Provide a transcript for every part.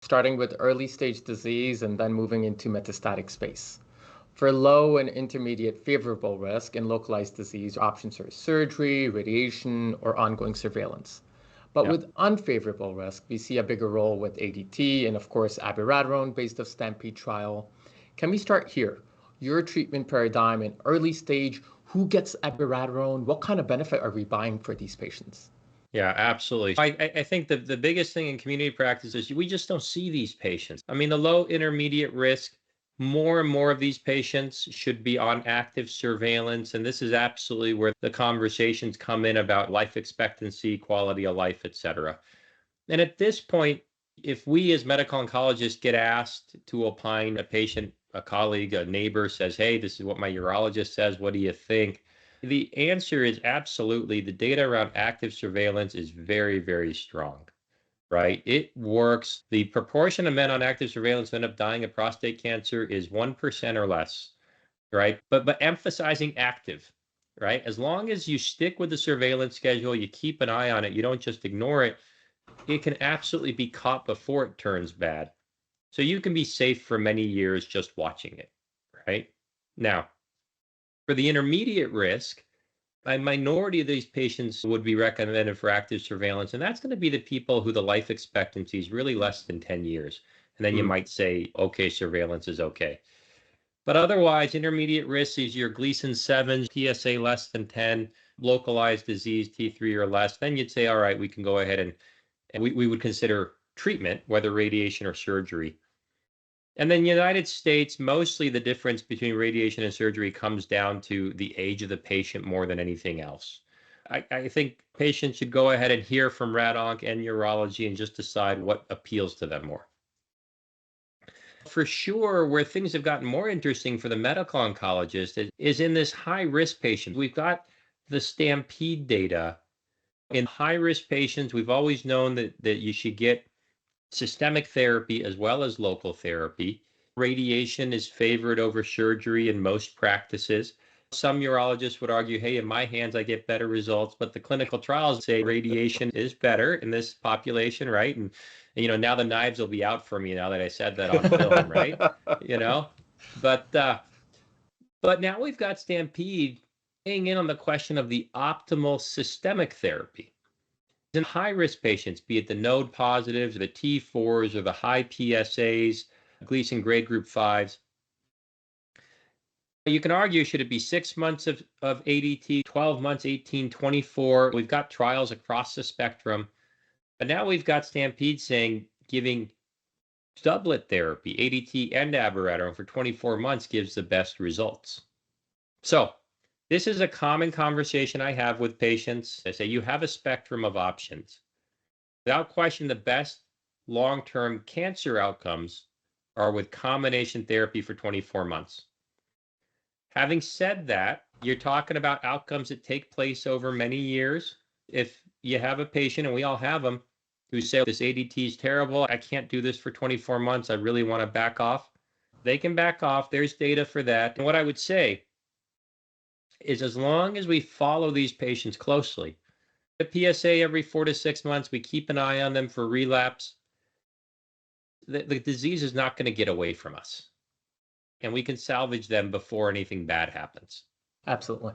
starting with early stage disease and then moving into metastatic space. For low and intermediate favorable risk in localized disease, options are surgery, radiation, or ongoing surveillance. But Yeah. with unfavorable risk, we see a bigger role with ADT and, of course, abiraterone based off STAMPEDE trial. Can we start here? Your treatment paradigm in early stage, who gets abiraterone? What kind of benefit are we buying for these patients? Yeah, absolutely. I think the biggest thing in community practice is we just don't see these patients. I mean, the low intermediate risk, more and more of these patients should be on active surveillance. And this is absolutely where the conversations come in about life expectancy, quality of life, et cetera. And at this point, if we as medical oncologists get asked to opine, a patient, a colleague, a neighbor says, hey, this is what my urologist says, what do you think? The answer is absolutely. The data around active surveillance is very, very strong, right? It works. The proportion of men on active surveillance who end up dying of prostate cancer is 1% or less, right? But emphasizing active, right? As long as you stick with the surveillance schedule, you keep an eye on it, you don't just ignore it, it can absolutely be caught before it turns bad. So you can be safe for many years just watching it, right? Now, for the intermediate risk, a minority of these patients would be recommended for active surveillance, and that's going to be the people who the life expectancy is really less than 10 years. And then you Mm. might say, okay, surveillance is okay. But otherwise, intermediate risk is your Gleason 7, PSA less than 10, localized disease T3 or less. Then you'd say, all right, we can go ahead and we would consider treatment, whether radiation or surgery. And then United States, mostly the difference between radiation and surgery comes down to the age of the patient more than anything else. I think patients should go ahead and hear from rad onc and urology and just decide what appeals to them more. For sure, where things have gotten more interesting for the medical oncologist is in this high risk patient. We've got the STAMPEDE data. In high risk patients, we've always known that you should get systemic therapy as well as local therapy. Radiation is favored over surgery in most practices. Some urologists would argue, hey, in my hands, I get better results, but the clinical trials say radiation is better in this population, right? Now the knives will be out for me now that I said that on film, right? You know, but but now we've got Stampede weighing in on the question of the optimal systemic therapy in high risk patients, be it the node positives, or the T4s, or the high PSAs, Gleason grade group 5s. You can argue, should it be 6 months of ADT, 12 months, 18, 24? We've got trials across the spectrum. But now we've got Stampede saying giving doublet therapy, ADT and abiraterone for 24 months gives the best results. So this is a common conversation I have with patients. I say, you have a spectrum of options. Without question, the best long-term cancer outcomes are with combination therapy for 24 months. Having said that, you're talking about outcomes that take place over many years. If you have a patient, and we all have them, who say, this ADT is terrible, I can't do this for 24 months, I really want to back off, they can back off. There's data for that. And what I would say is, as long as we follow these patients closely, the PSA every 4 to 6 months, we keep an eye on them for relapse, the disease is not going to get away from us. And we can salvage them before anything bad happens. Absolutely.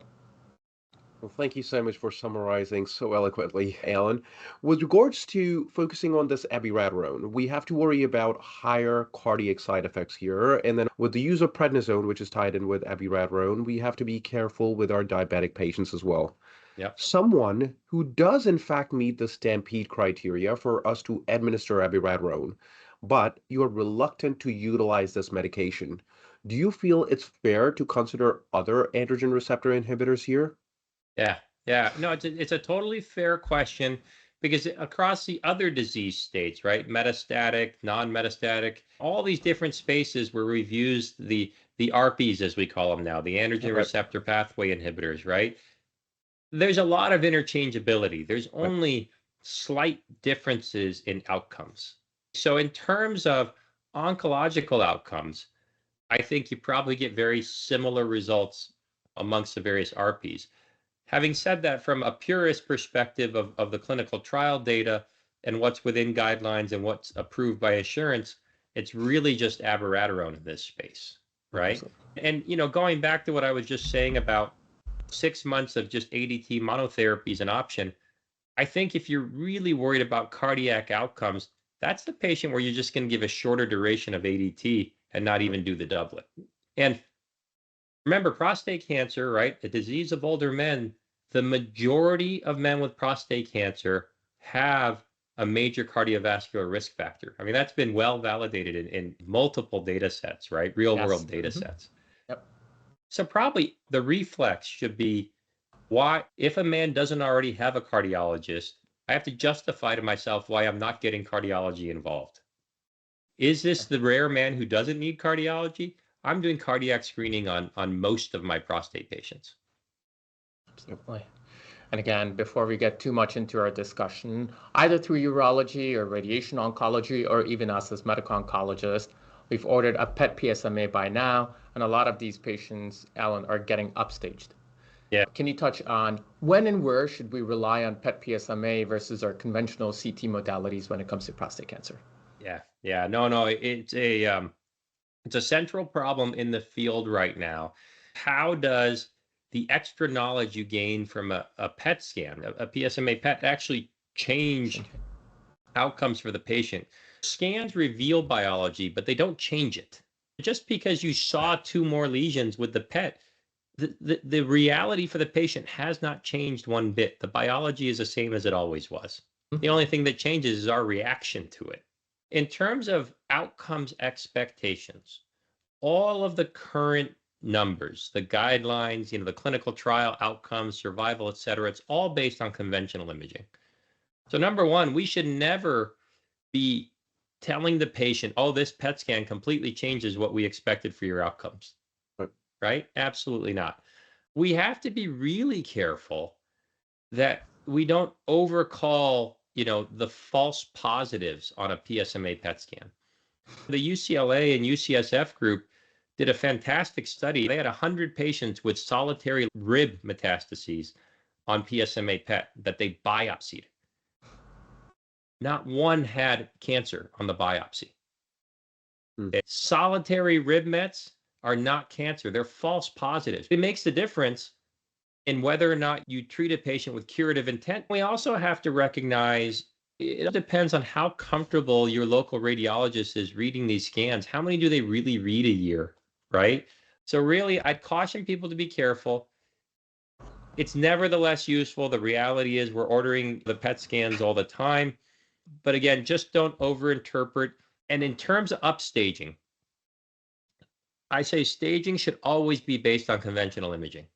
Well, thank you so much for summarizing so eloquently, Alan. With regards to focusing on this abiraterone, we have to worry about higher cardiac side effects here. And then with the use of prednisone, which is tied in with abiraterone, we have to be careful with our diabetic patients as well. Yep. Someone who does in fact meet the stampede criteria for us to administer abiraterone, but you're reluctant to utilize this medication. Do you feel it's fair to consider other androgen receptor inhibitors here? Yeah. Yeah. No, it's a totally fair question because across the other disease states, right? Metastatic, non-metastatic, all these different spaces where we've used the ARPs, as we call them now, the androgen Right, receptor pathway inhibitors, right? There's a lot of interchangeability. There's right. only slight differences in outcomes. So in terms of oncological outcomes, I think you probably get very similar results amongst the various RPs. Having said that, from a purist perspective of the clinical trial data, and what's within guidelines and what's approved by insurance, it's really just abiraterone in this space, right? And, going back to what I was just saying about 6 months of just ADT monotherapy is an option. I think if you're really worried about cardiac outcomes, that's the patient where you're just going to give a shorter duration of ADT and not even do the doublet. And remember, prostate cancer, right? A disease of older men, the majority of men with prostate cancer have a major cardiovascular risk factor. I mean, that's been well validated in multiple data sets, right? Real world data sets. Yep. So probably the reflex should be, why, if a man doesn't already have a cardiologist, I have to justify to myself why I'm not getting cardiology involved. Is this the rare man who doesn't need cardiology? I'm doing cardiac screening on most of my prostate patients. Absolutely. And again, before we get too much into our discussion, either through urology or radiation oncology, or even us as medical oncologists, we've ordered a PET PSMA by now, and a lot of these patients, Alan, are getting upstaged. Yeah. Can you touch on when and where should we rely on PET PSMA versus our conventional CT modalities when it comes to prostate cancer? Yeah. No, it's a central problem in the field right now. How does the extra knowledge you gain from a PET scan, a PSMA PET, actually change outcomes for the patient? Scans reveal biology, but they don't change it. Just because you saw 2 more lesions with the PET, the reality for the patient has not changed one bit. The biology is the same as it always was. The only thing that changes is our reaction to it. In terms of outcomes expectations, all of the current numbers, the guidelines, the clinical trial outcomes, survival, et cetera, it's all based on conventional imaging. So number one, we should never be telling the patient, oh, this PET scan completely changes what we expected for your outcomes. Right? Absolutely not. We have to be really careful that we don't overcall, the false positives on a PSMA PET scan. The UCLA and UCSF group did a fantastic study. They had 100 patients with solitary rib metastases on PSMA PET that they biopsied. Not one had cancer on the biopsy. Solitary rib mets are not cancer. They're false positives. It makes the difference in whether or not you treat a patient with curative intent. We also have to recognize it depends on how comfortable your local radiologist is reading these scans. How many do they really read a year, right? So really, I'd caution people to be careful. It's nevertheless useful. The reality is we're ordering the PET scans all the time. But again, just don't overinterpret. And in terms of upstaging, I say staging should always be based on conventional imaging.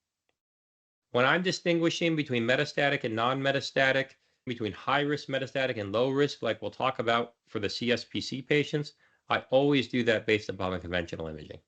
When I'm distinguishing between metastatic and non-metastatic, between high-risk metastatic and low-risk, like we'll talk about for the CSPC patients, I always do that based upon the conventional imaging.